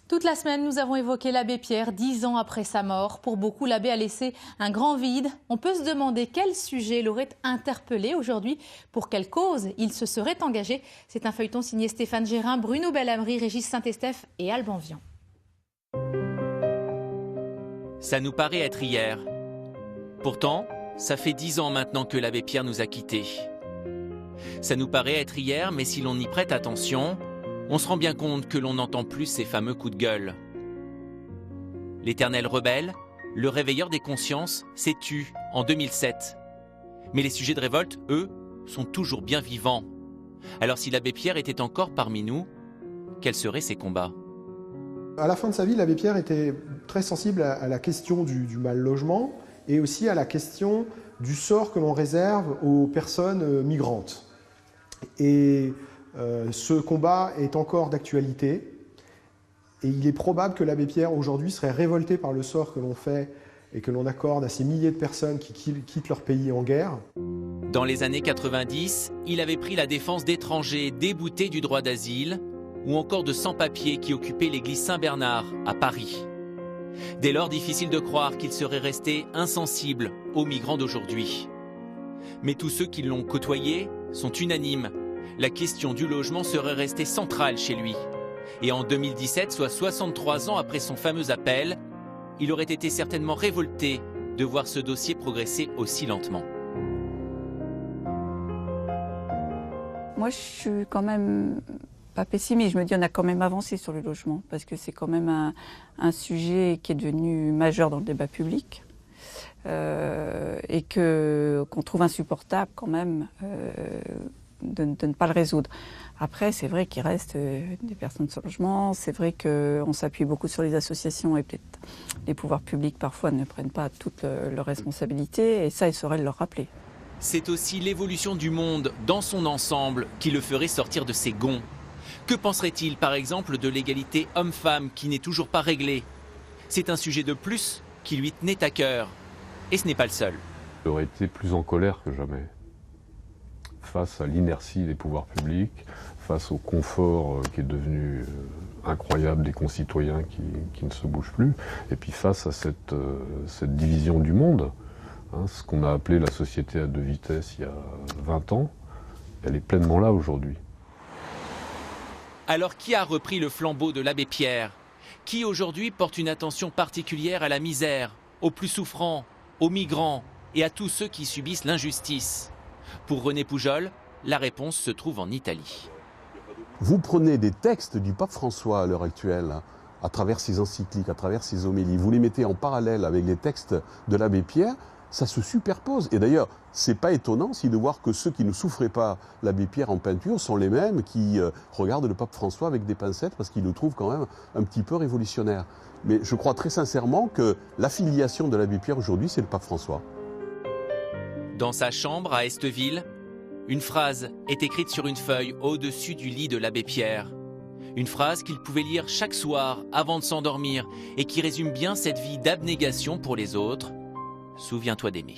Toute la semaine, nous avons évoqué l'abbé Pierre, 10 ans après sa mort. Pour beaucoup, l'abbé a laissé un grand vide. On peut se demander quel sujet l'aurait interpellé aujourd'hui, pour quelle cause il se serait engagé. C'est un feuilleton signé Stéphane Gérin, Bruno Belhamri, Régis Saint-Estèphe et Alban Vian. Ça nous paraît être hier. Pourtant, ça fait 10 ans maintenant que l'abbé Pierre nous a quittés. Ça nous paraît être hier, mais si l'on y prête attention, on se rend bien compte que l'on n'entend plus ces fameux coups de gueule. L'éternel rebelle, le réveilleur des consciences, s'est tu en 2007. Mais les sujets de révolte, eux, sont toujours bien vivants. Alors si l'abbé Pierre était encore parmi nous, quels seraient ses combats ? À la fin de sa vie, l'abbé Pierre était très sensible à la question du mal logement et aussi à la question du sort que l'on réserve aux personnes migrantes. Et ce combat est encore d'actualité et il est probable que l'abbé Pierre aujourd'hui serait révolté par le sort que l'on fait et que l'on accorde à ces milliers de personnes qui quittent leur pays en guerre. Dans les années 90, il avait pris la défense d'étrangers déboutés du droit d'asile ou encore de sans-papiers qui occupaient l'église Saint-Bernard à Paris. Dès lors, difficile de croire qu'il serait resté insensible aux migrants d'aujourd'hui. Mais tous ceux qui l'ont côtoyé sont unanimes. La question du logement serait restée centrale chez lui. Et en 2017, soit 63 ans après son fameux appel, il aurait été certainement révolté de voir ce dossier progresser aussi lentement. Moi, je suis quand même pas pessimiste. Je me dis qu'on a quand même avancé sur le logement, parce que c'est quand même un sujet qui est devenu majeur dans le débat public. Et qu'on trouve insupportable quand même de ne pas le résoudre. Après, c'est vrai qu'il reste des personnes sans logement, c'est vrai qu'on s'appuie beaucoup sur les associations et peut-être les pouvoirs publics parfois ne prennent pas toutes leurs responsabilités et ça, il faudrait leur rappeler. C'est aussi l'évolution du monde dans son ensemble qui le ferait sortir de ses gonds. Que penserait-il par exemple de l'égalité homme-femme qui n'est toujours pas réglée? C'est un sujet de plus qui lui tenait à cœur. Et ce n'est pas le seul. Il aurait été plus en colère que jamais, face à l'inertie des pouvoirs publics, face au confort qui est devenu incroyable des concitoyens qui ne se bougent plus, et puis face à cette division du monde, ce qu'on a appelé la société à deux vitesses il y a 20 ans, elle est pleinement là aujourd'hui. Alors qui a repris le flambeau de l'abbé Pierre? Qui aujourd'hui porte une attention particulière à la misère, aux plus souffrants, aux migrants et à tous ceux qui subissent l'injustice? Pour René Poujol, la réponse se trouve en Italie. Vous prenez des textes du pape François à l'heure actuelle, à travers ses encycliques, à travers ses homélies, vous les mettez en parallèle avec les textes de l'abbé Pierre, ça se superpose. Et d'ailleurs, c'est pas étonnant si de voir que ceux qui ne souffraient pas l'abbé Pierre en peinture sont les mêmes qui regardent le pape François avec des pincettes parce qu'ils le trouvent quand même un petit peu révolutionnaire. Mais je crois très sincèrement que l'affiliation de l'abbé Pierre aujourd'hui, c'est le pape François. Dans sa chambre à Esteville, une phrase est écrite sur une feuille au-dessus du lit de l'abbé Pierre. Une phrase qu'il pouvait lire chaque soir avant de s'endormir et qui résume bien cette vie d'abnégation pour les autres. Souviens-toi d'aimer.